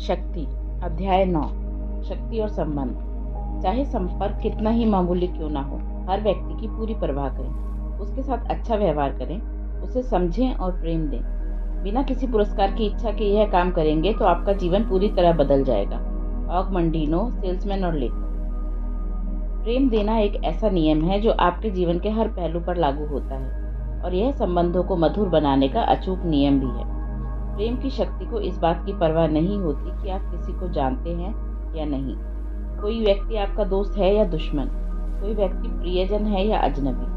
शक्ति। अध्याय 9। शक्ति और संबंध। चाहे संपर्क कितना ही मामूली क्यों ना हो, हर व्यक्ति की पूरी परवाह करें, उसके साथ अच्छा व्यवहार करें, उसे समझें और प्रेम दें। बिना किसी पुरस्कार की इच्छा के यह काम करेंगे तो आपका जीवन पूरी तरह बदल जाएगा। ऑगमंडिनो, सेल्समैन और लेखक। प्रेम देना एक ऐसा नियम है जो आपके जीवन के हर पहलू पर लागू होता है और यह संबंधों को मधुर बनाने का अचूक नियम भी है। प्रेम की शक्ति को इस बात की परवाह नहीं होती कि आप किसी को जानते हैं या नहीं। कोई व्यक्ति आपका दोस्त है या दुश्मन, कोई व्यक्ति प्रियजन है या अजनबी।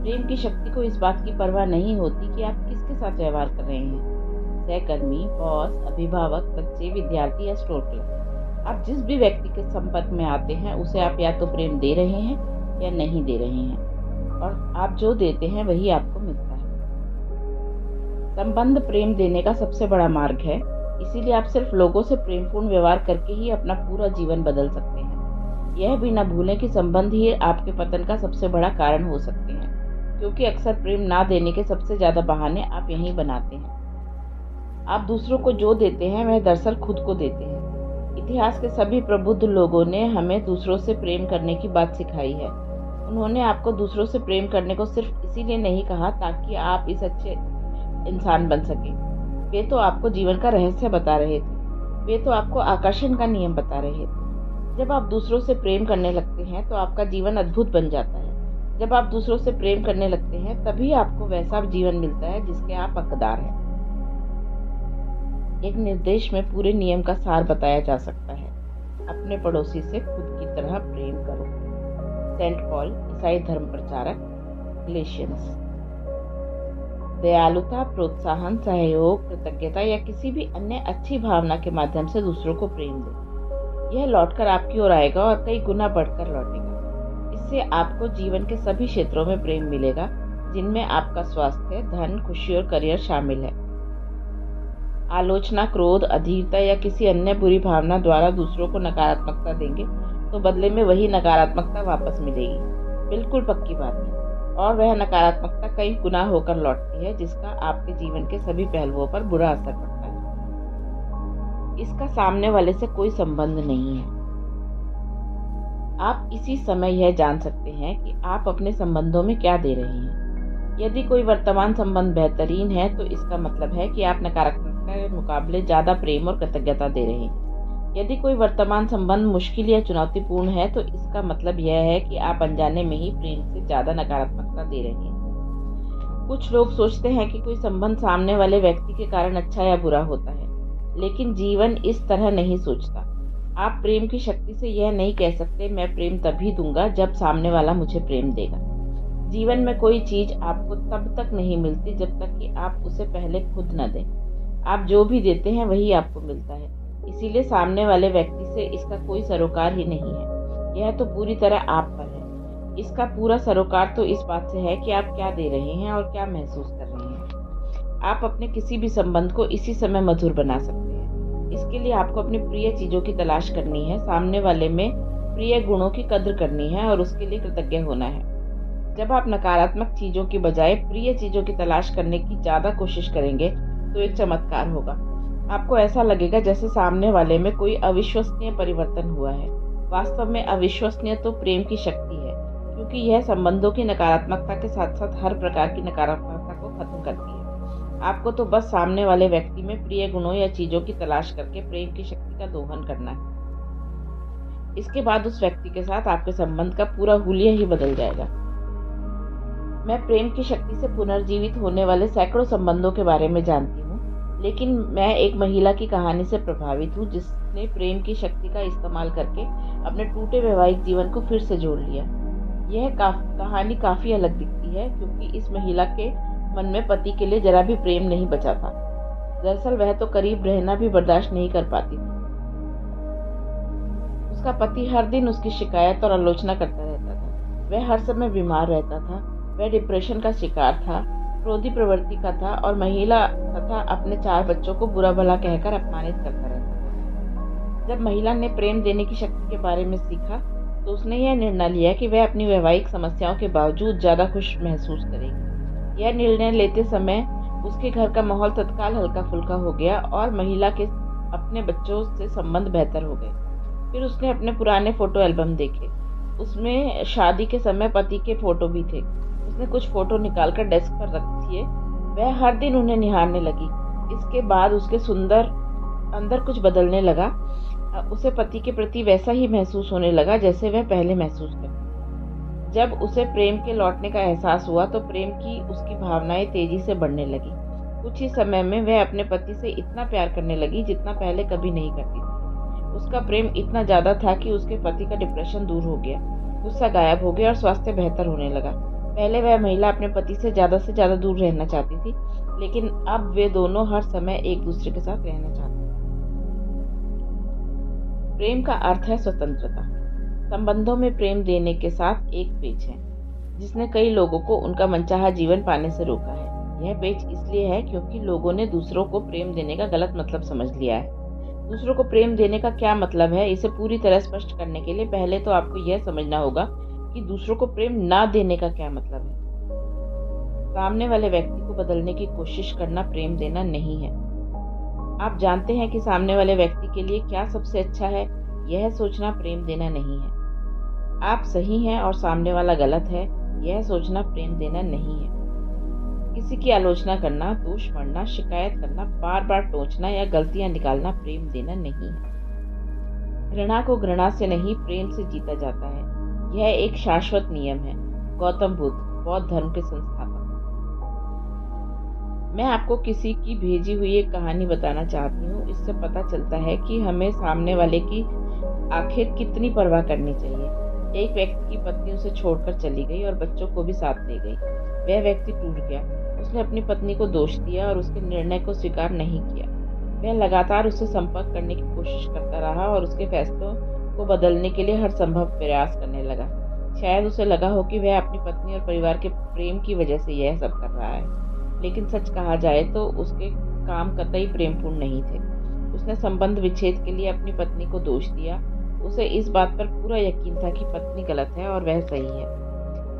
प्रेम की शक्ति को इस बात की परवाह नहीं होती कि आप किसके साथ व्यवहार कर रहे हैं, सहकर्मी, बॉस, अभिभावक, बच्चे, विद्यार्थी या स्टोर क्लर्क। आप जिस भी व्यक्ति के संपर्क में आते हैं उसे आप या तो प्रेम दे रहे हैं या नहीं दे रहे हैं, और आप जो देते हैं वही आपको मिलता है। संबंध प्रेम देने का सबसे बड़ा मार्ग है, इसीलिए आप सिर्फ लोगों से प्रेमपूर्ण व्यवहार करके ही अपना पूरा जीवन बदल सकते हैं। यह भी न भूलें कि संबंध ही आपके पतन का सबसे बड़ा कारण हो सकते हैं, क्योंकि अक्सर प्रेम ना देने के सबसे ज्यादा बहाने आप यहीं बनाते हैं। आप दूसरों को जो देते हैं वह दरअसल खुद को देते हैं। इतिहास के सभी प्रबुद्ध लोगों ने हमें दूसरों से प्रेम करने की बात सिखाई है। उन्होंने आपको दूसरों से प्रेम करने को सिर्फ इसीलिए नहीं कहा ताकि आप इस अच्छे इंसान बन सके। वे तो आपको जीवन का रहस्य बता रहे थे, वे तो आपको आकर्षण का नियम बता रहे थे। जब आप दूसरों से प्रेम करने लगते हैं तो आपका जीवन अद्भुत बन जाता है। जब आप दूसरों से प्रेम करने लगते हैं तभी आपको वैसा जीवन मिलता है जिसके आप हकदार हैं। एक निर्देश में पूरे नियम का सार बताया जा सकता है। अपने पड़ोसी से खुद की तरह प्रेम करो। सेंट पॉल, ईसाई धर्म प्रचारक, गलेशियंस। दयालुता, प्रोत्साहन, सहयोग, कृतज्ञता या किसी भी अन्य अच्छी भावना के माध्यम से दूसरों को प्रेम दें। यह लौटकर आपकी ओर आएगा और कई गुना बढ़कर लौटेगा। इससे आपको जीवन के सभी क्षेत्रों में प्रेम मिलेगा, जिनमें आपका स्वास्थ्य, धन, खुशी और करियर शामिल है। आलोचना, क्रोध, अधीरता या किसी अन्य बुरी भावना द्वारा दूसरों को नकारात्मकता देंगे तो बदले में वही नकारात्मकता वापस मिलेगी। बिल्कुल पक्की बात है, और वह नकारात्मकता कई गुना होकर लौटती है, जिसका आपके जीवन के सभी पहलुओं पर बुरा असर पड़ता है। इसका सामने वाले से कोई संबंध नहीं है। आप इसी समय यह जान सकते हैं कि आप अपने संबंधों में क्या दे रहे हैं। यदि कोई वर्तमान संबंध बेहतरीन है तो इसका मतलब है कि आप नकारात्मकता के मुकाबले ज्यादा प्रेम और कृतज्ञता दे रहे हैं। यदि कोई वर्तमान संबंध मुश्किल या चुनौतीपूर्ण है तो इसका मतलब यह है कि आप अनजाने में ही प्रेम से ज्यादा नकारात्मकता दे रहे हैं। कुछ लोग सोचते हैं कि कोई संबंध सामने वाले व्यक्ति के कारण अच्छा या बुरा होता है, लेकिन जीवन इस तरह नहीं सोचता। आप प्रेम की शक्ति से यह नहीं कह सकते, मैं प्रेम तभी दूंगा जब सामने वाला मुझे प्रेम देगा। जीवन में कोई चीज आपको तब तक नहीं मिलती जब तक कि आप उसे पहले खुद न दें। आप जो भी देते हैं वही आपको मिलता है, इसीलिए सामने वाले व्यक्ति से इसका कोई सरोकार ही नहीं है। यह तो पूरी तरह आप पर है। इसका पूरा सरोकार तो इस बात से है कि आप क्या दे रहे हैं और क्या महसूस कर रहे हैं। आप अपने किसी भी संबंध को इसी समय मधुर बना सकते हैं। इसके लिए आपको अपनी प्रिय चीजों की तलाश करनी है, सामने वाले में प्रिय गुणों की कद्र करनी है और उसके लिए कृतज्ञ होना है। जब आप नकारात्मक चीजों की बजाय प्रिय चीजों की तलाश करने की ज्यादा कोशिश करेंगे तो एक चमत्कार होगा। आपको ऐसा लगेगा जैसे सामने वाले में कोई अविश्वसनीय परिवर्तन हुआ है। वास्तव में अविश्वसनीय तो प्रेम की शक्ति है, क्योंकि यह संबंधों की नकारात्मकता के साथ साथ हर प्रकार की नकारात्मकता को खत्म करती है। आपको तो बस सामने वाले व्यक्ति में प्रिय गुणों या चीजों की तलाश करके प्रेम की शक्ति का दोहन करना है। इसके बाद उस व्यक्ति के साथ आपके संबंध का पूरा हुलिया ही बदल जाएगा। मैं प्रेम की शक्ति से पुनर्जीवित होने वाले सैकड़ों संबंधों के बारे में जानती हूँ, लेकिन मैं एक महिला की कहानी से प्रभावित हूँ जिसने प्रेम की शक्ति का इस्तेमाल करके अपने टूटे वैवाहिक जीवन को फिर से जोड़ लिया। यह कहानी काफी अलग दिखती है, क्योंकि इस महिला के मन में पति के लिए जरा भी प्रेम नहीं बचा था। दरअसल वह तो करीब रहना भी बर्दाश्त नहीं कर पाती थी। उसका पति हर दिन उसकी शिकायत और आलोचना करता रहता था। वह हर समय बीमार रहता था, वह डिप्रेशन का शिकार था, क्रोधी प्रवृत्ति का था और महिला तथा अपने 4 बच्चों को बुरा भला कहकर अपमानित करता रहता था। जब महिला ने प्रेम देने की शक्ति के बारे में सीखा तो उसने यह निर्णय लिया कि वह अपनी वैवाहिक समस्याओं के बावजूद ज्यादा खुश महसूस करेगी। यह निर्णय लेते समय उसके घर का माहौल तत्काल हल्का फुल्का हो गया और महिला के अपने बच्चों से संबंध बेहतर हो गए। फिर उसने अपने पुराने फोटो एल्बम देखे। उसमें शादी के समय पति के फोटो भी थे। उसने कुछ फोटो निकालकर डेस्क पर रख दिए। वह हर दिन उन्हें निहारने लगी। इसके बाद उसके अंदर कुछ बदलने लगा। उसे पति के प्रति वैसा ही महसूस होने लगा जैसे वह पहले महसूस करती। जब उसे प्रेम के लौटने का एहसास हुआ तो प्रेम की उसकी भावनाएं तेजी से बढ़ने लगी। कुछ ही समय में वह अपने पति से इतना प्यार करने लगी जितना पहले कभी नहीं करती थी। उसका प्रेम इतना ज्यादा था कि उसके पति का डिप्रेशन दूर हो गया, गुस्सा गायब हो गया और स्वास्थ्य बेहतर होने लगा। पहले वह महिला अपने पति से ज्यादा दूर रहना चाहती थी, लेकिन अब वे दोनों हर समय एक दूसरे के साथ रहना चाहते हैं। प्रेम का अर्थ है स्वतंत्रता। संबंधों में प्रेम देने के साथ एक पेच है जिसने कई लोगों को उनका मनचाहा जीवन पाने से रोका है। यह पेच इसलिए है क्योंकि लोगों ने दूसरों को प्रेम देने का गलत मतलब समझ लिया है। दूसरों को प्रेम देने का क्या मतलब है, इसे पूरी तरह स्पष्ट करने के लिए पहले तो आपको यह समझना होगा कि दूसरों को प्रेम ना देने का क्या मतलब है। सामने वाले व्यक्ति को बदलने की कोशिश करना प्रेम देना नहीं है। आप जानते हैं कि सामने वाले व्यक्ति के लिए क्या सबसे अच्छा है, यह सोचना प्रेम देना नहीं है। आप सही हैं और सामने वाला गलत है, यह सोचना प्रेम देना नहीं है। किसी की आलोचना करना, दोष मढ़ना, शिकायत करना, बार बार टोचना या गलतियां निकालना प्रेम देना नहीं है। घृणा को घृणा से नहीं, प्रेम से जीता जाता है। यह एक शाश्वत नियम है। गौतम बुद्ध, बौद्ध धर्म के संस्थापक। मैं आपको किसी की भेजी हुई एक कहानी बताना चाहती हूँ। इससे पता चलता है कि हमें सामने वाले की आखिर कितनी परवाह करनी चाहिए। एक व्यक्ति की पत्नी उसे छोड़कर चली गई और बच्चों को भी साथ ले गई। वह व्यक्ति टूट गया। उसने अपनी पत्नी को दोष दिया और उसके निर्णय को स्वीकार नहीं किया। वह लगातार उससे संपर्क करने की कोशिश करता रहा और उसके फैसलों को बदलने के लिए हर संभव प्रयास करने लगा। शायद उसे लगा हो कि वह अपनी पत्नी और परिवार के प्रेम की वजह से यह सब कर रहा है, लेकिन सच कहा जाए तो उसके काम कतई प्रेमपूर्ण नहीं थे। उसने संबंध विच्छेद के लिए अपनी पत्नी को दोष दिया। उसे इस बात पर पूरा यकीन था कि पत्नी गलत है और वह सही है।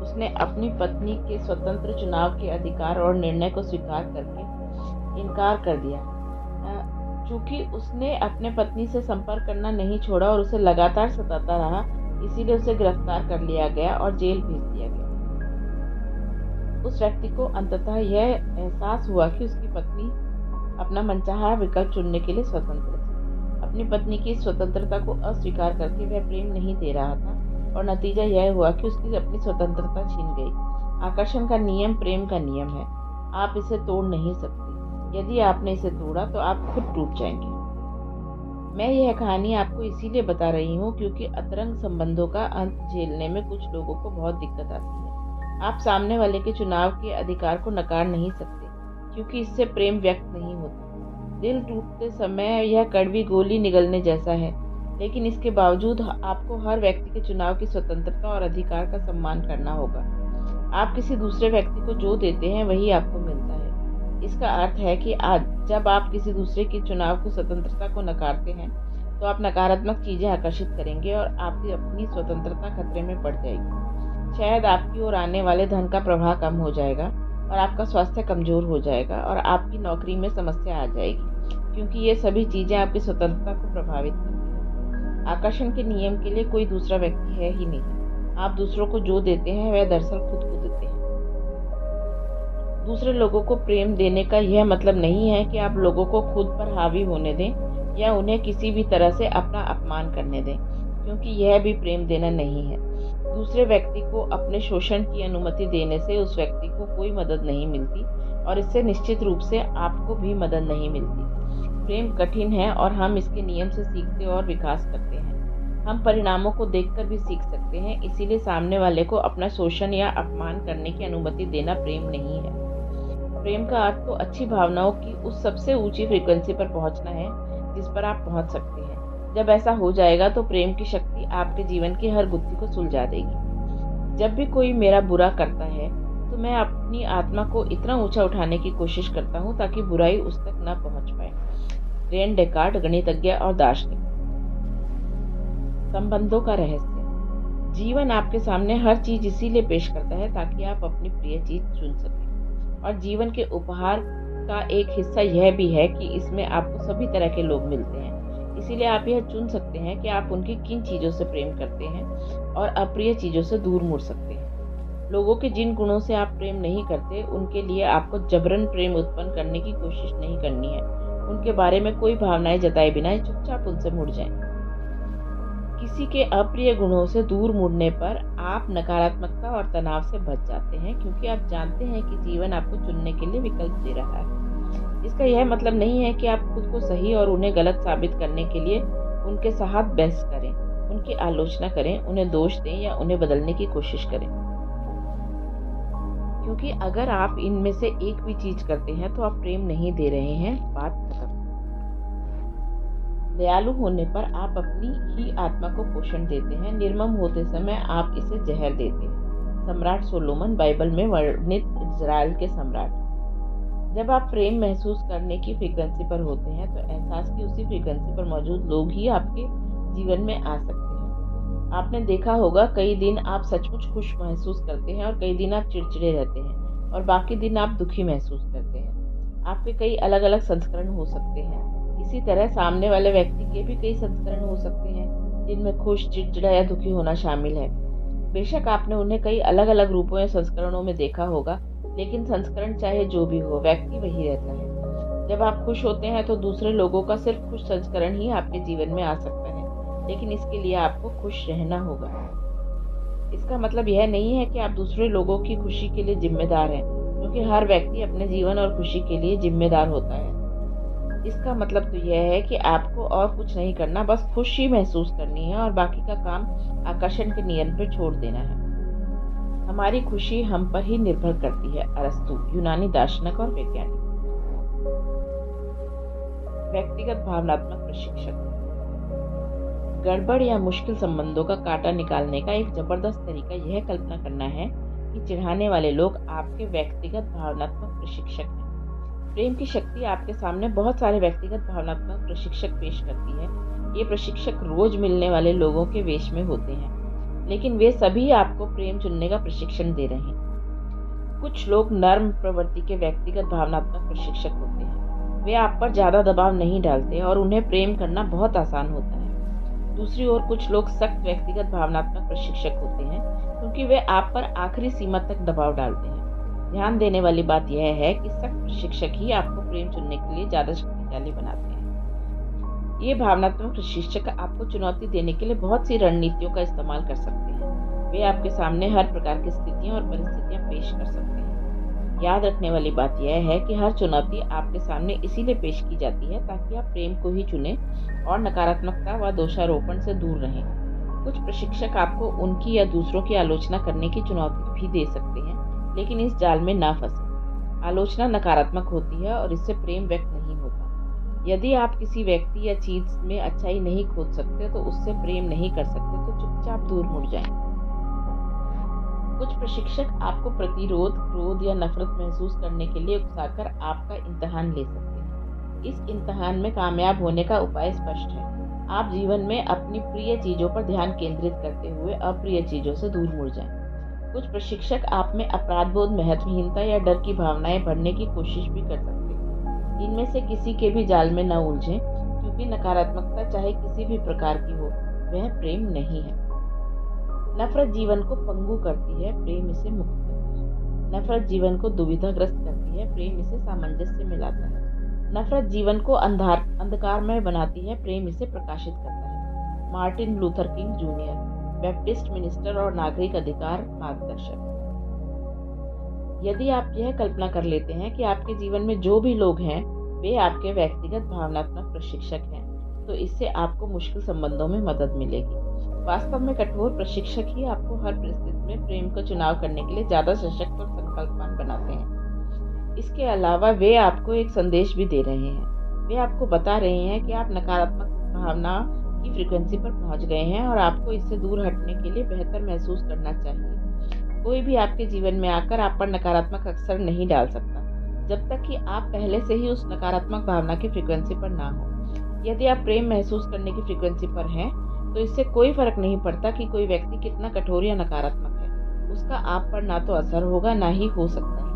उसने अपनी पत्नी के स्वतंत्र चुनाव के अधिकार और निर्णय को स्वीकार करके इनकार कर दिया। चूंकि उसने अपने पत्नी से संपर्क करना नहीं छोड़ा और उसे लगातार सताता रहा, इसीलिए उसे गिरफ्तार कर लिया गया और जेल भेज दिया गया। उस व्यक्ति को अंततः यह एहसास हुआ कि उसकी पत्नी अपना मनचाहा विकल्प चुनने के लिए स्वतंत्र थी। अपनी पत्नी की स्वतंत्रता को अस्वीकार करके वह प्रेम नहीं दे रहा था और नतीजा यह हुआ कि उसकी अपनी स्वतंत्रता छीन गई। आकर्षण का नियम प्रेम का नियम है। आप इसे तोड़ नहीं सकते। यदि आपने इसे तोड़ा तो आप खुद टूट जाएंगे। मैं यह कहानी आपको इसीलिए बता रही हूँ क्योंकि अंतरंग संबंधों का अंत झेलने में कुछ लोगों को बहुत दिक्कत आती है। आप सामने वाले के चुनाव के अधिकार को नकार नहीं सकते क्योंकि इससे प्रेम व्यक्त नहीं होता। दिल टूटते समय यह कड़वी गोली निगलने जैसा है, लेकिन इसके बावजूद आपको हर व्यक्ति के चुनाव की स्वतंत्रता और अधिकार का सम्मान करना होगा। आप किसी दूसरे व्यक्ति को जो देते हैं वही आपको मिलता है। इसका अर्थ है कि आज जब आप किसी दूसरे के चुनाव की स्वतंत्रता को नकारते हैं तो आप नकारात्मक चीजें आकर्षित करेंगे और आपकी अपनी स्वतंत्रता खतरे में पड़ जाएगी। शायद आपकी ओर आने वाले धन का प्रवाह कम हो जाएगा और आपका स्वास्थ्य कमजोर हो जाएगा और आपकी नौकरी में समस्या आ जाएगी, क्योंकि ये सभी चीजें आपकी स्वतंत्रता को प्रभावित करती हैं। आकर्षण के नियम के लिए कोई दूसरा व्यक्ति है ही नहीं। आप दूसरों को जो देते हैं वह दरअसल खुद को देते हैं। दूसरे लोगों को प्रेम देने का यह मतलब नहीं है कि आप लोगों को खुद पर हावी होने दें या उन्हें किसी भी तरह से अपना अपमान करने दें, क्योंकि यह भी प्रेम देना नहीं है। दूसरे व्यक्ति को अपने शोषण की अनुमति देने से उस व्यक्ति को कोई मदद नहीं मिलती और इससे निश्चित रूप से आपको भी मदद नहीं मिलती। प्रेम कठिन है और हम इसके नियम से सीखते और विकास करते हैं। हम परिणामों को देखकर भी सीख सकते हैं, इसीलिए सामने वाले को अपना शोषण या अपमान करने की अनुमति देना प्रेम नहीं है। प्रेम का अर्थ तो अच्छी भावनाओं की उस सबसे ऊंची फ्रीक्वेंसी पर पहुंचना है जिस पर आप पहुंच सकते हैं। जब ऐसा हो जाएगा तो प्रेम की शक्ति आपके जीवन की हर गुत्थी को सुलझा देगी। जब भी कोई मेरा बुरा करता है तो मैं अपनी आत्मा को इतना ऊंचा उठाने की कोशिश करता हूँ ताकि बुराई उस तक न पहुंच पाए। रेन डेकार्ट, गणितज्ञ और दार्शनिक। संबंधों का रहस्य। जीवन आपके सामने हर चीज इसीलिए पेश करता है ताकि आप अपनी प्रिय चीज चुन सकें और जीवन के उपहार का एक हिस्सा यह भी है कि इसमें आपको सभी तरह के लोग मिलते हैं, इसीलिए आप यह चुन सकते हैं कि आप उनकी किन चीज़ों से प्रेम करते हैं और अप्रिय चीज़ों से दूर मुड़ सकते हैं। लोगों के जिन गुणों से आप प्रेम नहीं करते, उनके लिए आपको जबरन प्रेम उत्पन्न करने की कोशिश नहीं करनी है। उनके बारे में कोई भावनाएं जताए बिना चुपचाप उनसे मुड़ जाएं। किसी के अप्रिय गुणों से दूर मुड़ने पर आप नकारात्मकता और तनाव से बच जाते हैं, क्योंकि आप जानते हैं कि जीवन आपको चुनने के लिए विकल्प दे रहा है। इसका यह मतलब नहीं है कि आप खुद को सही और उन्हें गलत साबित करने के लिए उनके साथ बहस करें, उनकी आलोचना करें, उन्हें दोष दें या उन्हें बदलने की कोशिश करें, क्योंकि अगर आप इनमें से एक भी चीज करते हैं तो आप प्रेम नहीं दे रहे हैं। बात खत्म। दयालु होने पर आप अपनी ही आत्मा को पोषण देते हैं, निर्मम होते समय आप इसे जहर देते हैं। सम्राट सोलोमन, बाइबल में वर्णित इज़राइल के सम्राट। जब आप प्रेम महसूस करने की फ्रीक्वेंसी पर होते हैं तो एहसास की उसी फ्रीक्वेंसी पर मौजूद लोग ही आपके जीवन में आ सकते हैं। आपने देखा होगा, कई दिन आप सचमुच खुश महसूस करते हैं और कई दिन आप चिड़चिड़े रहते हैं और बाकी दिन आप दुखी महसूस करते हैं। आपके कई अलग अलग संस्करण हो सकते हैं। इसी तरह सामने वाले व्यक्ति के भी कई संस्करण हो सकते हैं, जिनमें खुश, चिड़चिड़ा या दुखी होना शामिल है। बेशक आपने उन्हें कई अलग अलग रूपों या संस्करणों में देखा होगा, लेकिन संस्करण चाहे जो भी हो, व्यक्ति वही रहता है। जब आप खुश होते हैं तो दूसरे लोगों का सिर्फ खुश संस्करण ही आपके जीवन में आ सकता है, लेकिन इसके लिए आपको खुश रहना होगा। इसका मतलब यह नहीं है कि आप दूसरे लोगों की खुशी के लिए जिम्मेदार हैं, क्योंकि हर व्यक्ति अपने जीवन और खुशी के लिए जिम्मेदार होता है। इसका मतलब तो यह है कि आपको और कुछ नहीं करना, बस खुशी महसूस करनी है और बाकी का काम आकर्षण के नियम पर छोड़ देना है। हमारी खुशी हम पर ही निर्भर करती है। अरस्तु, यूनानी दार्शनिक और वैज्ञानिक। व्यक्तिगत भावनात्मक प्रशिक्षक। गड़बड़ या मुश्किल संबंधों का कांटा निकालने का एक जबरदस्त तरीका यह कल्पना करना है कि चिढ़ाने वाले लोग आपके व्यक्तिगत भावनात्मक प्रशिक्षक हैं। प्रेम की शक्ति आपके सामने बहुत सारे व्यक्तिगत भावनात्मक प्रशिक्षक पेश करती है। ये प्रशिक्षक रोज मिलने वाले लोगों के वेश में होते हैं, लेकिन वे सभी आपको प्रेम चुनने का प्रशिक्षण दे रहे हैं। कुछ लोग नर्म प्रवृत्ति के व्यक्तिगत भावनात्मक प्रशिक्षक होते हैं। वे आप पर ज्यादा दबाव नहीं डालते और उन्हें प्रेम करना बहुत आसान होता है। दूसरी ओर कुछ लोग सख्त व्यक्तिगत भावनात्मक प्रशिक्षक होते हैं, क्योंकि वे आप पर आखिरी सीमा तक दबाव डालते हैं। ध्यान देने वाली बात यह है कि सख्त प्रशिक्षक ही आपको प्रेम चुनने के लिए ज्यादा शक्तिशाली बनाते हैं। ये भावनात्मक प्रशिक्षक आपको चुनौती देने के लिए बहुत सी रणनीतियों का इस्तेमाल कर सकते हैं। वे आपके सामने हर प्रकार की स्थितियां और परिस्थितियां पेश कर सकते हैं। याद रखने वाली बात यह है कि हर चुनौती आपके सामने इसीलिए पेश की जाती है ताकि आप प्रेम को ही चुनें और नकारात्मकता व दोषारोपण से दूर रहें। कुछ प्रशिक्षक आपको उनकी या दूसरों की आलोचना करने की चुनौती भी दे सकते हैं, लेकिन इस जाल में ना फंसे। आलोचना नकारात्मक होती है और इससे प्रेम व्यक्त नहीं होता। यदि आप किसी व्यक्ति या चीज में अच्छाई नहीं खोज सकते तो उससे प्रेम नहीं कर सकते, तो चुपचाप दूर मुड़ जाएं। कुछ प्रशिक्षक आपको प्रतिरोध, क्रोध या नफरत महसूस करने के लिए उकसाकर आपका इम्तिहान ले सकते हैं। इस इम्तिहान में कामयाब होने का उपाय स्पष्ट है। आप जीवन में अपनी प्रिय चीजों पर ध्यान केंद्रित करते हुए अप्रिय चीजों से दूर मुड़ जाएं। कुछ प्रशिक्षक आप में अपराधबोध, महत्वहीनता या डर की भावनाएं भरने की कोशिश भी कर सकते हैं। इनमें से किसी के भी जाल में न उलझें, क्योंकि नकारात्मकता चाहे किसी भी प्रकार की हो, वह प्रेम नहीं है। नफरत जीवन को पंगु करती है, प्रेम इसे मुक्त करता है। नफरत जीवन को दुविधाग्रस्त करती है, प्रेम इसे सामंजस्य में लाता है। नफरत जीवन को अंधकारमय बनाती है, प्रेम इसे प्रकाशित करता है। Martin Luther King junior, Baptist minister और नागरिक अधिकार मार्गदर्शक। यदि आप यह कल्पना कर लेते हैं कि आपके जीवन में जो भी लोग हैं वे आपके व्यक्तिगत भावनात्मक प्रशिक्षक हैं, तो इससे आपको मुश्किल संबंधों में मदद मिलेगी। वास्तव में कठोर प्रशिक्षक ही आपको हर परिस्थिति में प्रेम का चुनाव करने के लिए ज्यादा सशक्त और संकल्पवान बनाते हैं। इसके अलावा वे आपको एक संदेश भी दे रहे हैं। वे आपको बता रहे हैं कि आप नकारात्मक भावना की फ्रीक्वेंसी पर पहुंच गए हैं और आपको इससे दूर हटने के लिए बेहतर महसूस करना चाहिए। कोई भी आपके जीवन में आकर आप पर नकारात्मक असर नहीं डाल सकता, जब तक कि आप पहले से ही उस नकारात्मक भावना की फ्रीक्वेंसी पर ना हो। यदि आप प्रेम महसूस करने की फ्रीक्वेंसी पर हैं, तो इससे कोई फर्क नहीं पड़ता कि कोई व्यक्ति कितना कठोर या नकारात्मक है। उसका आप पर ना तो असर होगा, ना ही हो सकता है।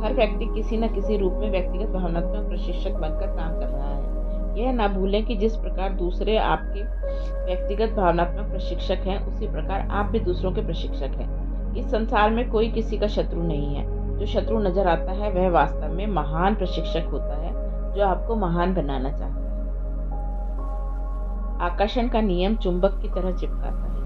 हर व्यक्ति किसी न किसी रूप में व्यक्तिगत भावनात्मक प्रशिक्षक बनकर काम कर रहा है। यह ना भूलें कि जिस प्रकार दूसरे आपके व्यक्तिगत भावनात्मक प्रशिक्षक हैं, उसी प्रकार आप भी दूसरों के प्रशिक्षक हैं। इस संसार में कोई किसी का शत्रु नहीं है। जो शत्रु नजर आता है वह वास्तव में महान प्रशिक्षक होता है, जो आपको महान बनाना चाहता है। आकर्षण का नियम चुंबक की तरह चिपकाता है।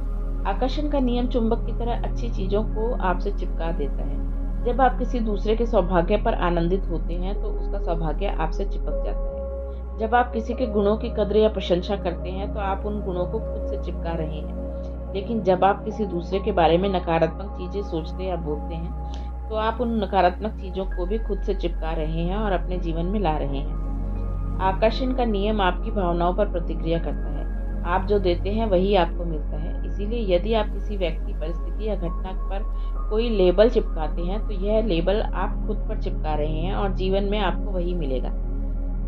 आकर्षण का नियम चुंबक की तरह अच्छी चीजों को आपसे चिपका देता है। जब आप किसी दूसरे के सौभाग्य पर आनंदित होते हैं तो उसका सौभाग्य आपसे चिपक जाता है। जब आप किसी के गुणों की कद्र या प्रशंसा करते हैं तो आप उन गुणों को खुद से चिपका रहे हैं। लेकिन जब आप किसी दूसरे के बारे में नकारात्मक चीजें सोचते या बोलते हैं तो आप उन नकारात्मक चीजों को भी खुद से चिपका रहे हैं और अपने जीवन में ला रहे हैं। आकर्षण का नियम आपकी भावनाओं पर प्रतिक्रिया करता है। आप जो देते हैं वही आपको मिलता है। इसीलिए यदि आप किसी व्यक्ति, परिस्थिति या घटना पर कोई लेबल चिपकाते हैं तो यह लेबल आप खुद पर चिपका रहे हैं और जीवन में आपको वही मिलेगा।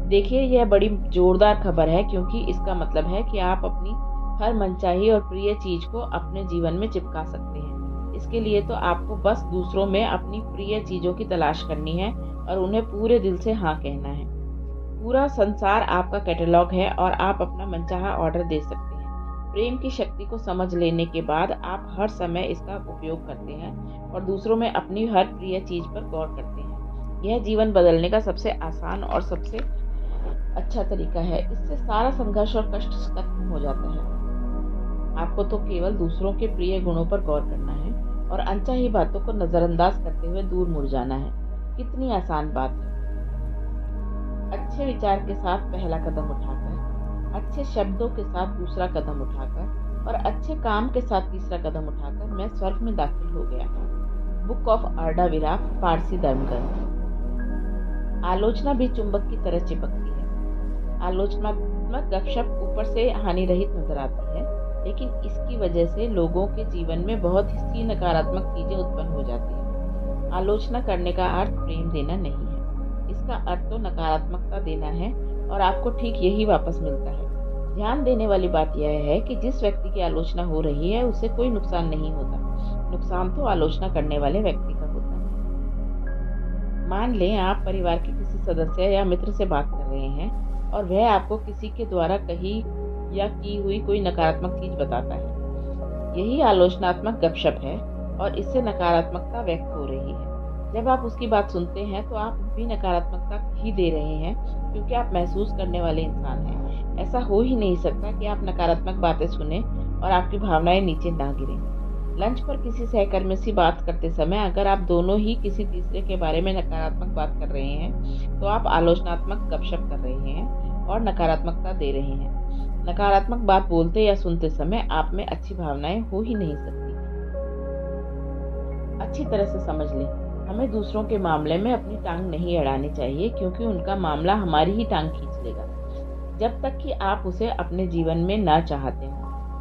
देखिए, यह बड़ी जोरदार खबर है, क्योंकि इसका मतलब है कि आप अपनी हर मनचाही और प्रिय चीज को अपने जीवन में चिपका सकते हैं। इसके लिए तो आपको बस दूसरों में अपनी प्रिय चीजों की तलाश करनी है और उन्हें पूरे दिल से हाँ कहना है। पूरा संसार आपका कैटलॉग है और आप अपना मनचाहा ऑर्डर दे सकते हैं। प्रेम की शक्ति को समझ लेने के बाद आप हर समय इसका उपयोग करते हैं और दूसरों में अपनी हर प्रिय चीज पर गौर करते हैं। यह जीवन बदलने का सबसे आसान और सबसे अच्छा तरीका है। इससे सारा संघर्ष और कष्ट खत्म हो जाता है। आपको तो केवल दूसरों के प्रिय गुणों पर गौर करना है और अनचाही बातों को नजरअंदाज करते हुए दूर मुड़ जाना है। कितनी आसान बात है। अच्छे विचार के साथ पहला कदम उठाकर, अच्छे शब्दों के साथ दूसरा कदम उठाकर और अच्छे काम के साथ तीसरा कदम उठाकर मैं स्वर्ग में दाखिल हो गया। बुक ऑफ आर्डा विराफ, पारसी धर्मग्रंथ। आलोचना भी चुंबक की तरह चिपकती है। आलोचनात्मक गपशप ऊपर से हानि रहित नजर आती है, लेकिन इसकी वजह से लोगों के जीवन में बहुत सी नकारात्मक चीजें उत्पन्न हो जाती हैं। आलोचना करने का अर्थ प्रेम देना नहीं है। इसका अर्थ तो नकारात्मकता देना है और आपको ठीक यही वापस मिलता है। ध्यान देने वाली बात यह है कि जिस व्यक्ति की आलोचना हो रही है उसे कोई नुकसान नहीं होता। नुकसान तो आलोचना करने वाले व्यक्ति का होता है। मान लें आप परिवार के किसी सदस्य या मित्र से बात कर रहे हैं और वह आपको किसी के द्वारा कही या की हुई कोई नकारात्मक चीज बताता है। यही आलोचनात्मक गपशप है और इससे नकारात्मकता व्यक्त हो रही है। जब आप उसकी बात सुनते हैं तो आप भी नकारात्मकता ही दे रहे हैं, क्योंकि आप महसूस करने वाले इंसान हैं। ऐसा हो ही नहीं सकता कि आप नकारात्मक बातें सुने और आपकी भावनाएं नीचे ना गिरें। लंच पर किसी सहकर्मी से बात करते समय अगर आप दोनों ही किसी तीसरे के बारे में नकारात्मक बात कर रहे हैं तो आप आलोचनात्मक गपशप कर रहे हैं और नकारात्मकता दे रहे हैं। नकारात्मक बात बोलते या सुनते समय आप में अच्छी भावनाएं हो ही नहीं सकती। अच्छी तरह से समझ लें, हमें दूसरों के मामले में अपनी टांग नहीं अड़ानी चाहिए, क्योंकि उनका मामला हमारी ही टांग खींच लेगा, जब तक कि आप उसे अपने जीवन में ना चाहते हो।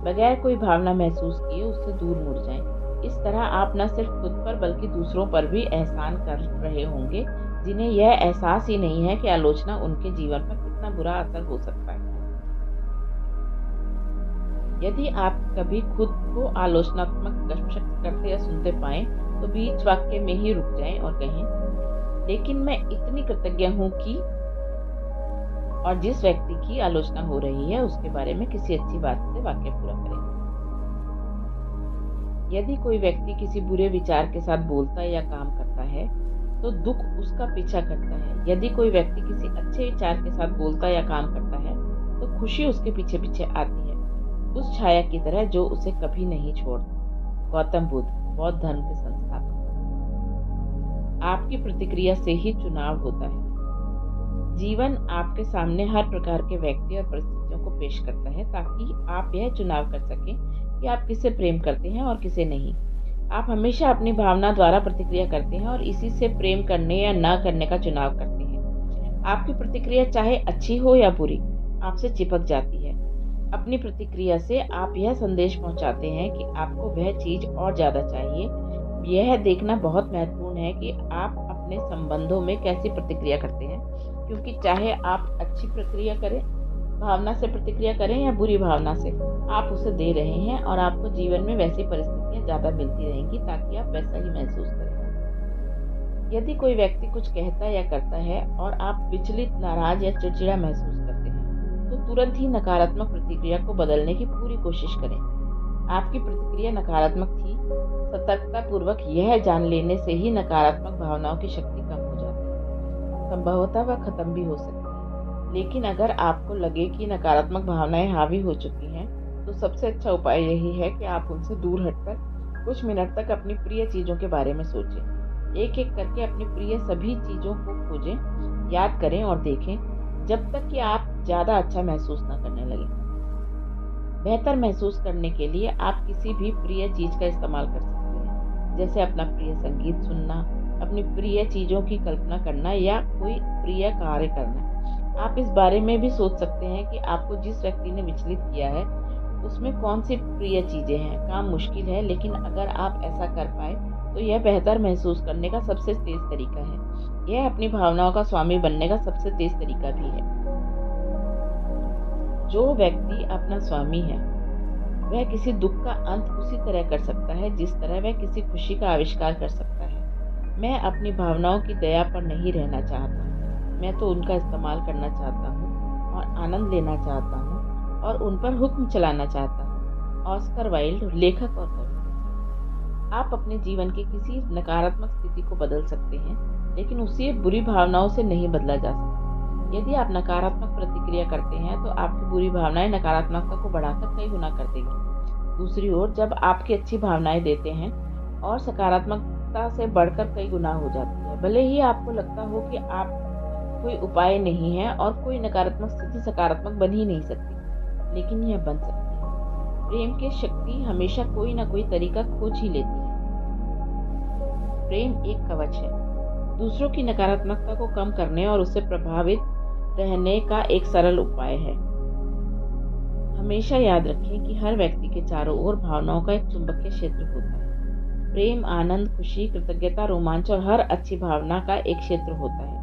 बगैर कोई भावना महसूस किए उससे दूर मुड़ जाएं। इस तरह आप न सिर्फ खुद पर बल्कि दूसरों पर भी एहसान कर रहे होंगे, जिन्हें यह एहसास ही नहीं है कि आलोचना उनके जीवन पर कितना बुरा असर हो सकता है। यदि आप कभी खुद को आलोचनात्मक गपशप करते या सुनते पाएं तो बीच वाक्य में ही रुक जाएं और कहें, लेकिन मैं इतनी कृतज्ञ हूं कि, और जिस व्यक्ति की आलोचना हो रही है उसके बारे में किसी अच्छी बात से वाक्य पूरा करें। यदि कोई व्यक्ति किसी बुरे विचार के साथ बोलता या काम करता है तो दुख उसका पीछा करता है। यदि कोई व्यक्ति किसी अच्छे विचार के साथ बोलता या काम करता है तो खुशी उसके पीछे पीछे आती है, उस छाया की तरह जो उसे कभी नहीं छोड़ती। गौतम बुद्ध, बौद्ध धर्म के संस्थापक। आपकी प्रतिक्रिया से ही चुनाव होता है। जीवन आपके सामने हर प्रकार के व्यक्ति और परिस्थितियों को पेश करता है ताकि आप यह चुनाव कर सकें कि आप किसे प्रेम करते हैं और किसे नहीं। आप हमेशा अपनी भावना द्वारा प्रतिक्रिया करते हैं और इसी से प्रेम करने या ना करने का चुनाव करते हैं। आपकी प्रतिक्रिया चाहे अच्छी हो या बुरी, आपसे चिपक जाती है। अपनी प्रतिक्रिया से आप यह संदेश पहुंचाते हैं कि आपको वह चीज और ज्यादा चाहिए। यह देखना बहुत महत्वपूर्ण है कि आप अपने संबंधों में कैसी प्रतिक्रिया करते हैं, क्योंकि चाहे आप अच्छी प्रक्रिया करें, भावना से प्रतिक्रिया करें या बुरी भावना से, आप उसे दे रहे हैं और आपको जीवन में वैसी परिस्थितियां ज्यादा मिलती रहेंगी ताकि आप वैसा ही महसूस करें। यदि कोई व्यक्ति कुछ कहता या करता है और आप विचलित, नाराज या चिड़चिड़ा महसूस करते हैं, तो तुरंत ही नकारात्मक प्रतिक्रिया को बदलने की पूरी कोशिश करें। आपकी प्रतिक्रिया नकारात्मक थी, सतर्कतापूर्वक यह जान लेने से ही नकारात्मक भावनाओं की शक्ति कम हो जाती है। संभवतः वह खत्म भी हो सकती है। लेकिन अगर आपको लगे कि नकारात्मक भावनाएं हावी हो चुकी हैं, तो सबसे अच्छा उपाय यही है कि आप उनसे दूर हटकर कुछ मिनट तक अपनी प्रिय चीज़ों के बारे में सोचें। एक एक करके अपनी प्रिय सभी चीज़ों को खोजें, याद करें और देखें, जब तक कि आप ज़्यादा अच्छा महसूस न करने लगें। बेहतर महसूस करने के लिए आप किसी भी प्रिय चीज़ का इस्तेमाल कर सकते हैं, जैसे अपना प्रिय संगीत सुनना, अपनी प्रिय चीज़ों की कल्पना करना या कोई प्रिय कार्य करना। आप इस बारे में भी सोच सकते हैं कि आपको जिस व्यक्ति ने विचलित किया है उसमें कौन सी प्रिय चीज़ें हैं। काम मुश्किल है, लेकिन अगर आप ऐसा कर पाए तो यह बेहतर महसूस करने का सबसे तेज तरीका है। यह अपनी भावनाओं का स्वामी बनने का सबसे तेज तरीका भी है। जो व्यक्ति अपना स्वामी है, वह किसी दुख का अंत उसी तरह कर सकता है जिस तरह वह किसी खुशी का आविष्कार कर सकता है। मैं अपनी भावनाओं की दया पर नहीं रहना चाहता, मैं तो उनका इस्तेमाल करना चाहता हूँ और आनंद लेना चाहता हूँ और उन पर हुक्म चलाना चाहता हूँ। ऑस्कर वाइल्ड, लेखक और कवि। आप अपने जीवन की किसी नकारात्मक स्थिति को बदल सकते हैं, लेकिन उसे बुरी भावनाओं से नहीं बदला जा सकता। यदि आप नकारात्मक प्रतिक्रिया करते हैं तो आपकी बुरी भावनाएं नकारात्मकता को बढ़ाकर कई गुना कर देंगी। दूसरी ओर, जब आपकी अच्छी भावनाएं देते हैं और सकारात्मकता से बढ़कर कई गुना हो जाती है। भले ही आपको लगता हो कि आप कोई उपाय नहीं है और कोई नकारात्मक स्थिति सकारात्मक बन ही नहीं सकती, लेकिन यह बन सकती है। प्रेम की शक्ति हमेशा कोई ना कोई तरीका खोज ही लेती है। प्रेम एक कवच है, दूसरों की नकारात्मकता को कम करने और उससे प्रभावित रहने का एक सरल उपाय है। हमेशा याद रखें कि हर व्यक्ति के चारों ओर भावनाओं का एक चुंबकीय क्षेत्र होता है। प्रेम, आनंद, खुशी, कृतज्ञता, रोमांच और हर अच्छी भावना का एक क्षेत्र होता है।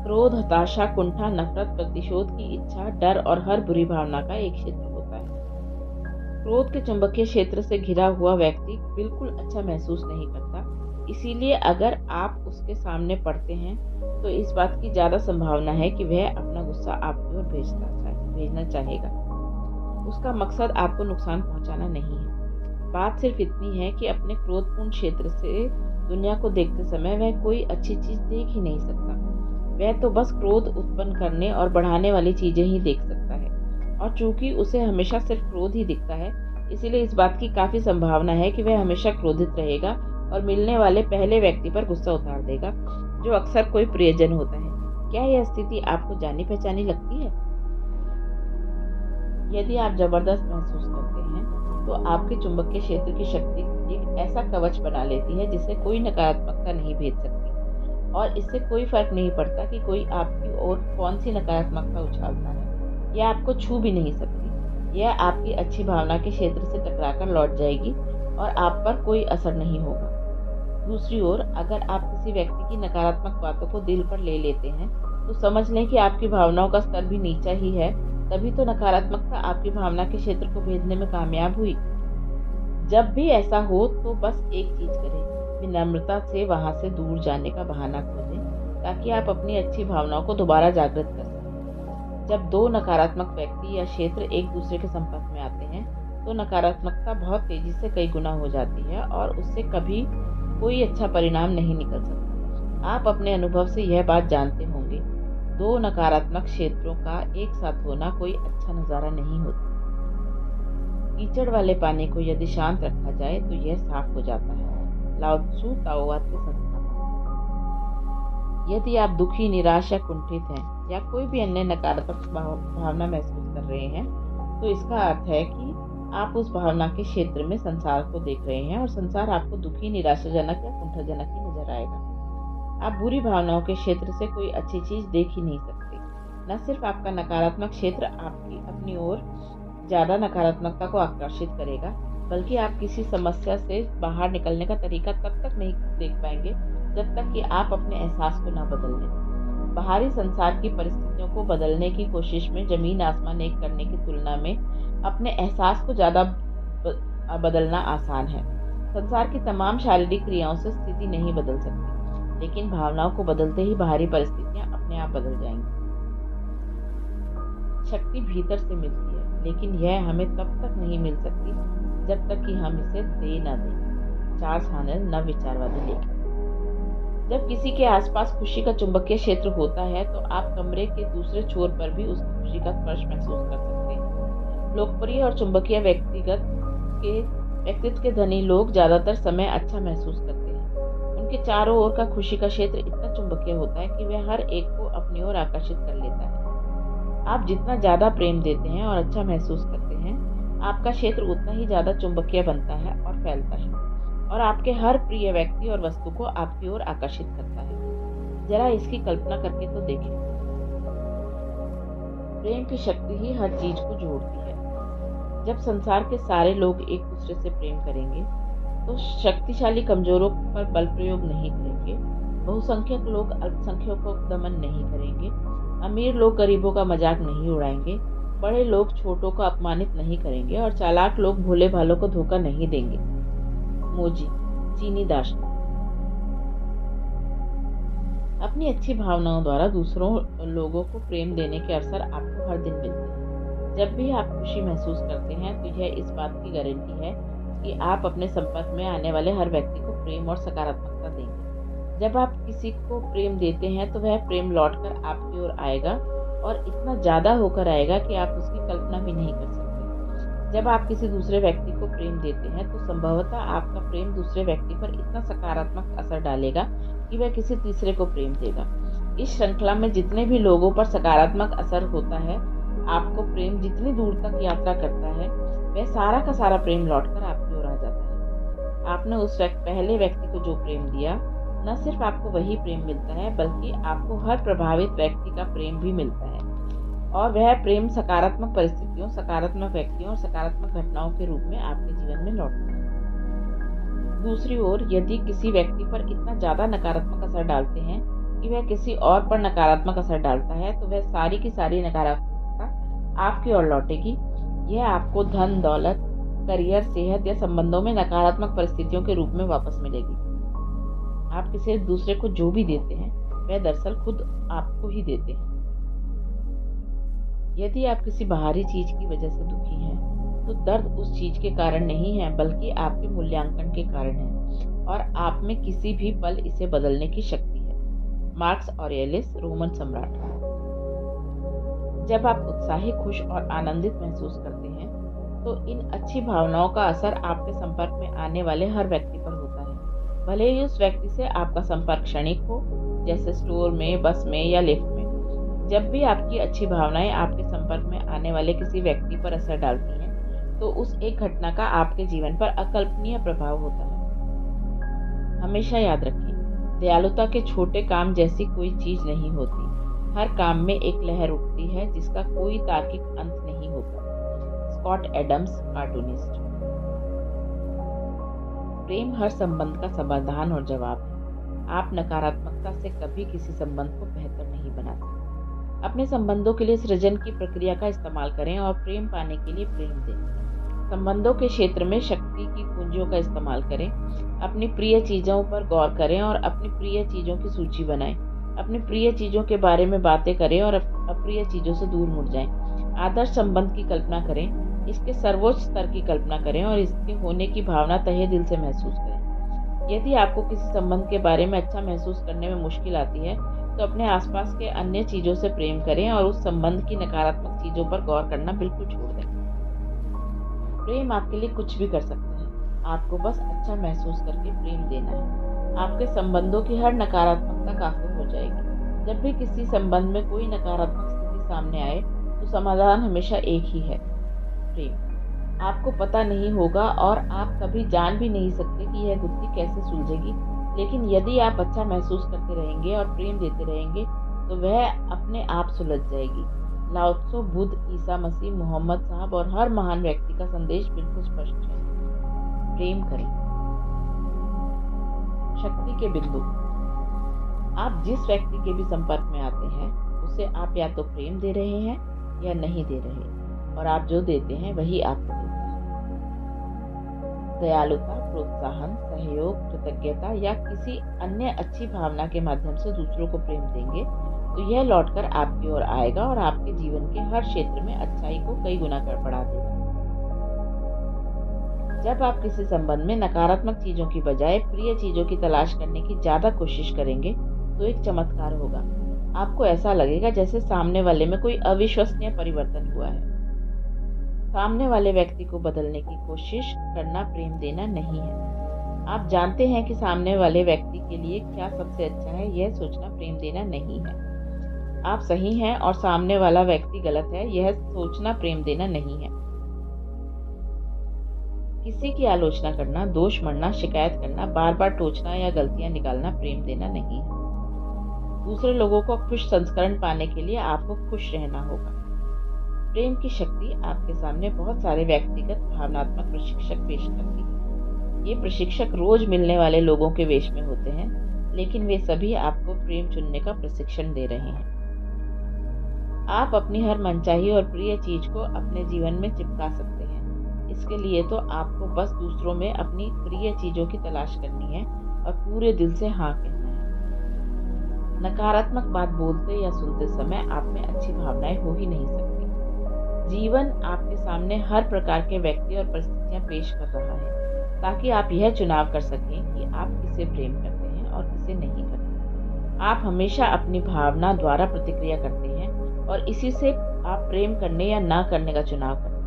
क्रोध, हताशा, कुंठा, नफरत, प्रतिशोध की इच्छा, डर और हर बुरी भावना का एक क्षेत्र होता है। क्रोध के चुंबकीय क्षेत्र से घिरा हुआ व्यक्ति बिल्कुल अच्छा महसूस नहीं करता, इसीलिए अगर आप उसके सामने पड़ते हैं तो इस बात की ज़्यादा संभावना है कि वह अपना गुस्सा आपकी ओर भेजना चाहेगा। उसका मकसद आपको नुकसान पहुंचाना नहीं है। बात सिर्फ इतनी है कि अपने क्रोधपूर्ण क्षेत्र से दुनिया को देखते समय वह कोई अच्छी चीज़ देख ही नहीं सकता। वह तो बस क्रोध उत्पन्न करने और बढ़ाने वाली चीज़ें ही देख सकता है, और चूंकि उसे हमेशा सिर्फ क्रोध ही दिखता है, इसीलिए इस बात की काफ़ी संभावना है कि वह हमेशा क्रोधित रहेगा और मिलने वाले पहले व्यक्ति पर गुस्सा उतार देगा, जो अक्सर कोई प्रियजन होता है। क्या यह स्थिति आपको जानी पहचानी लगती है? यदि आप जबरदस्त महसूस करते हैं तो आपके चुंबकीय क्षेत्र की शक्ति एक ऐसा कवच बना लेती है जिसे कोई नकारात्मकता नहीं भेद सकती, और इससे कोई फर्क नहीं पड़ता कि कोई आपकी ओर कौन सी नकारात्मकता उछालता है। यह आपको छू भी नहीं सकती। यह आपकी अच्छी भावना के क्षेत्र से टकराकर लौट जाएगी और आप पर कोई असर नहीं होगा। दूसरी ओर, अगर आप किसी व्यक्ति की नकारात्मक बातों को दिल पर ले लेते हैं तो समझ लें कि आपकी भावनाओं का स्तर भी नीचा ही है, तभी तो नकारात्मकता आपकी भावना के क्षेत्र को भेदने में कामयाब हुई। जब भी ऐसा हो तो बस एक चीज करें, विनम्रता से वहां से दूर जाने का बहाना खोजें, ताकि आप अपनी अच्छी भावनाओं को दोबारा जागृत कर सकें। जब दो नकारात्मक व्यक्ति या क्षेत्र एक दूसरे के संपर्क में आते हैं तो नकारात्मकता बहुत तेजी से कई गुना हो जाती है और उससे कभी कोई अच्छा परिणाम नहीं निकल सकता। आप अपने अनुभव से यह बात जानते होंगे, दो नकारात्मक क्षेत्रों का एक साथ होना कोई अच्छा नज़ारा नहीं होता। कीचड़ वाले पानी को यदि शांत रखा जाए तो यह साफ हो जाता है। लाओ त्सु ताओवाद के संस्थापक। यदि आप दुखी, निराश या कुंठित हैं या कोई भी अन्य नकारात्मक भावना महसूस कर रहे हैं, तो इसका अर्थ है कि आप उस भावना के क्षेत्र में संसार को देख रहे हैं और संसार आपको दुखी, निराशाजनक या कुंठाजनक ही नजर आएगा। आप बुरी भावनाओं के क्षेत्र से कोई अच्छी चीज देख ही नहीं सकते। न सिर्फ आपका नकारात्मक क्षेत्र आपकी अपनी ओर ज्यादा नकारात्मकता को आकर्षित करेगा, बल्कि आप किसी समस्या से बाहर निकलने का तरीका तब तक नहीं देख पाएंगे जब तक कि आप अपने एहसास को न बदल लें। बाहरी संसार की परिस्थितियों को बदलने की कोशिश में जमीन आसमान एक करने की तुलना में अपने एहसास को ज़्यादा बदलना आसान है। संसार की तमाम शारीरिक क्रियाओं से स्थिति नहीं बदल सकती, लेकिन भावनाओं को बदलते ही बाहरी परिस्थितियां अपने आप बदल जाएंगी। शक्ति भीतर से मिलती है, लेकिन यह हमें तब तक नहीं मिल सकती जब तक कि हम इसे दे न दें। चार्ल्स हानेल, नव विचारवादी लेखक। जब किसी के आसपास खुशी का चुंबकीय क्षेत्र होता है तो आप कमरे के दूसरे छोर पर भी उस खुशी का स्पर्श महसूस कर सकते हैं। लोकप्रिय और चुंबकीय व्यक्तित्व के धनी लोग ज्यादातर समय अच्छा महसूस करते हैं। उनके चारों ओर का खुशी का क्षेत्र इतना चुंबकीय होता है कि वह हर एक को अपनी ओर आकर्षित कर लेता है। आप जितना ज्यादा प्रेम देते हैं और अच्छा महसूस करते हैं, आपका क्षेत्र उतना ही ज्यादा चुंबकीय बनता है और फैलता है, और आपके हर प्रिय व्यक्ति और वस्तु को आपकी ओर आकर्षित करता है। जरा इसकी कल्पना करके तो देखें। प्रेम की शक्ति ही हर चीज को जोड़ती है। जब संसार के सारे लोग एक दूसरे से प्रेम करेंगे तो शक्तिशाली कमजोरों पर बल प्रयोग नहीं करेंगे, बहुसंख्यक लोग अल्पसंख्यकों को दमन नहीं करेंगे, अमीर लोग गरीबों का मजाक नहीं उड़ाएंगे, बड़े लोग छोटों को अपमानित नहीं करेंगे और चालाक लोग भोले भालों को धोखा नहीं देंगे। मोजी, चीनी दार्शनिक। अपनी अच्छी भावनाओं द्वारा दूसरों लोगों को प्रेम देने के अवसर आपको हर दिन मिलते हैं। जब भी आप खुशी महसूस करते हैं तो यह इस बात की गारंटी है कि आप अपने संपर्क में आने वाले हर व्यक्ति को प्रेम और सकारात्मकता देंगे। जब आप किसी को प्रेम देते हैं तो वह प्रेम लौटकर आपकी ओर आएगा और इतना ज्यादा होकर आएगा कि आप उसकी कल्पना भी नहीं कर सकते। जब आप किसी दूसरे व्यक्ति को प्रेम देते हैं तो संभवतः आपका प्रेम दूसरे व्यक्ति पर इतना सकारात्मक असर डालेगा कि वह किसी तीसरे को प्रेम देगा। इस श्रृंखला में जितने भी लोगों पर सकारात्मक असर होता है, आपको प्रेम जितनी दूर तक यात्रा करता है, वह सारा का सारा प्रेम लौटकर आपकी ओर आ जाता है। आपने उस पहले व्यक्ति को जो प्रेम दिया, न सिर्फ आपको वही प्रेम मिलता है बल्कि आपको हर प्रभावित व्यक्ति का प्रेम भी मिलता है, और वह प्रेम सकारात्मक परिस्थितियों, सकारात्मक व्यक्तियों और सकारात्मक घटनाओं के रूप में आपके जीवन में लौटता है। दूसरी ओर, यदि किसी व्यक्ति पर इतना ज्यादा नकारात्मक असर डालते हैं कि वह किसी और पर नकारात्मक असर डालता है, तो वह सारी की सारी नकारात्मकता आपकी ओर लौटेगी। यह आपको धन, दौलत, करियर, सेहत या संबंधों में नकारात्मक परिस्थितियों के रूप में वापस मिलेगी। आप किसी दूसरे को जो भी देते हैं, वह दरअसल खुद आपको ही देते हैं। यदि आप किसी बाहरी चीज की वजह से दुखी हैं, तो दर्द उस चीज के कारण नहीं है बल्कि आपके मूल्यांकन के कारण है, और आप में किसी भी पल इसे बदलने की शक्ति है। मार्कस ऑरेलियस, रोमन सम्राट। जब आप उत्साही, खुश और आनंदित महसूस करते हैं तो इन अच्छी भावनाओं का असर आपके संपर्क में आने वाले हर व्यक्ति पर होता है, भले ही उस व्यक्ति से आपका संपर्क क्षणिक हो, जैसे स्टोर में, बस में या लिफ्ट में। जब भी आपकी अच्छी भावनाएं आपके संपर्क में आने वाले किसी व्यक्ति पर असर डालती हैं, तो उस एक घटना का आपके जीवन पर अकल्पनीय प्रभाव होता है। हमेशा याद रखें, दयालुता के छोटे काम जैसी कोई चीज नहीं होती। हर काम में एक लहर उठती है जिसका कोई तार्किक अंत नहीं होता। Scott Adams, cartoonist. प्रेम हर संबंध का समाधान और जवाब है। आप नकारात्मकता से कभी किसी संबंध को बेहतर नहीं बना सकते। अपने संबंधों के लिए सृजन की प्रक्रिया का इस्तेमाल करें और प्रेम पाने के लिए प्रेम दें। संबंधों के क्षेत्र में शक्ति की कुंजियों का इस्तेमाल करें। अपनी प्रिय चीजों पर गौर करें और अपनी प्रिय चीजों की सूची बनाएं। अपनी प्रिय चीजों के बारे में बातें करें और अप्रिय चीजों से दूर मुड़ जाएं। आदर्श संबंध की कल्पना करें, इसके सर्वोच्च स्तर की कल्पना करें और इसके होने की भावना तहे दिल से महसूस करें। यदि आपको किसी संबंध के बारे में अच्छा महसूस करने में मुश्किल आती है, तो अपने आसपास के अन्य चीजों से प्रेम करें और उस संबंध की नकारात्मक चीजों पर गौर करना बिल्कुल छोड़ दें। प्रेम आपके लिए कुछ भी कर सकता है, आपको बस अच्छा महसूस करके प्रेम देना है। आपके संबंधों की हर नकारात्मकता काफी हो जाएगी। जब भी किसी संबंध में कोई नकारात्मक स्थिति सामने आए तो समाधान हमेशा एक ही है, प्रेम। आपको पता नहीं होगा और आप कभी जान भी नहीं सकते कि यह गुत्थी कैसे सुलझेगी, लेकिन यदि आप अच्छा महसूस करते रहेंगे और प्रेम देते रहेंगे तो वह अपने आप सुलझ जाएगी। लाओ त्सो, बुद्ध, ईसा मसीह, मोहम्मद साहब और हर महान व्यक्ति का संदेश बिल्कुल स्पष्ट है, प्रेम करें। शक्ति के बिंदु। आप जिस व्यक्ति के भी संपर्क में आते हैं, उसे आप या तो प्रेम दे रहे हैं या नहीं दे रहे, और आप जो देते हैं वही आपको देता है। दयालुता, प्रोत्साहन, सहयोग, कृतज्ञता या किसी अन्य अच्छी भावना के माध्यम से दूसरों को प्रेम देंगे तो यह लौटकर आपकी ओर आएगा और आपके जीवन के हर क्षेत्र में अच्छाई को कई गुना कर बढ़ा देगा। जब आप किसी संबंध में नकारात्मक चीजों की बजाय प्रिय चीजों की तलाश करने की ज्यादा कोशिश करेंगे तो एक चमत्कार होगा। आपको ऐसा लगेगा जैसे सामने वाले में कोई अविश्वसनीय परिवर्तन हुआ है। सामने वाले व्यक्ति को बदलने की कोशिश करना प्रेम देना नहीं है। आप जानते हैं कि सामने वाले व्यक्ति के लिए क्या सबसे अच्छा है, यह सोचना प्रेम देना नहीं है। आप सही हैं और सामने वाला व्यक्ति गलत है, यह सोचना प्रेम देना नहीं है। किसी की आलोचना करना, दोष मढ़ना, शिकायत करना, बार बार टोचना या गलतियां निकालना प्रेम देना नहीं है। दूसरे लोगों को खुश संस्करण पाने के लिए आपको खुश रहना होगा। प्रेम की शक्ति आपके सामने बहुत सारे व्यक्तिगत भावनात्मक प्रशिक्षक पेश करती है। ये प्रशिक्षक रोज मिलने वाले लोगों के वेश में होते हैं, लेकिन वे सभी आपको प्रेम चुनने का प्रशिक्षण दे रहे हैं। आप अपनी हर मनचाही और प्रिय चीज को अपने जीवन में चिपका सकते हैं। इसके लिए तो आपको बस दूसरों में अपनी प्रिय चीजों की तलाश करनी है और पूरे दिल से हाँ कहना है। नकारात्मक बात बोलते या सुनते समय आप में अच्छी भावनाएं हो ही नहीं सकती। जीवन आपके सामने हर प्रकार के व्यक्ति और परिस्थितियां पेश कर रहा है ताकि आप यह चुनाव कर सकें कि आप किसे प्रेम करते हैं और किसे नहीं करते। आप हमेशा अपनी भावना द्वारा प्रतिक्रिया करते हैं और इसी से आप प्रेम करने या ना करने का चुनाव करते हैं।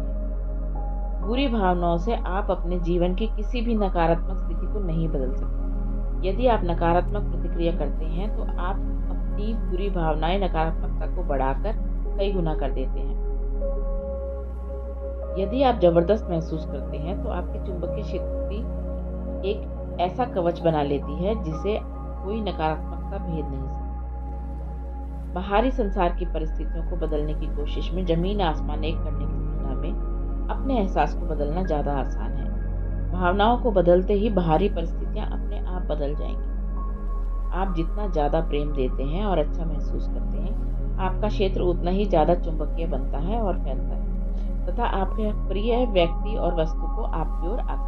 बुरी भावनाओं से आप अपने जीवन की किसी भी नकारात्मक स्थिति को नहीं बदल सकते। यदि आप नकारात्मक प्रतिक्रिया करते हैं तो आप अपनी बुरी भावनाएं नकारात्मकता को बढ़ाकर कई गुना कर देते हैं। यदि आप जबरदस्त महसूस करते हैं तो आपकी चुंबकीय शक्ति एक ऐसा कवच बना लेती है जिसे कोई नकारात्मकता भेद नहीं सकती। बाहरी संसार की परिस्थितियों को बदलने की कोशिश में जमीन आसमान एक करने की तुलना में अपने एहसास को बदलना ज्यादा आसान है। भावनाओं को बदलते ही बाहरी परिस्थितियां अपने आप बदल जाएंगी। आप जितना ज्यादा प्रेम देते हैं और अच्छा महसूस करते हैं, आपका क्षेत्र उतना ही ज्यादा चुंबकीय बनता है और फैलता है तथा आपके प्रिय व्यक्ति और वस्तु को आपकी ओर आकर्षित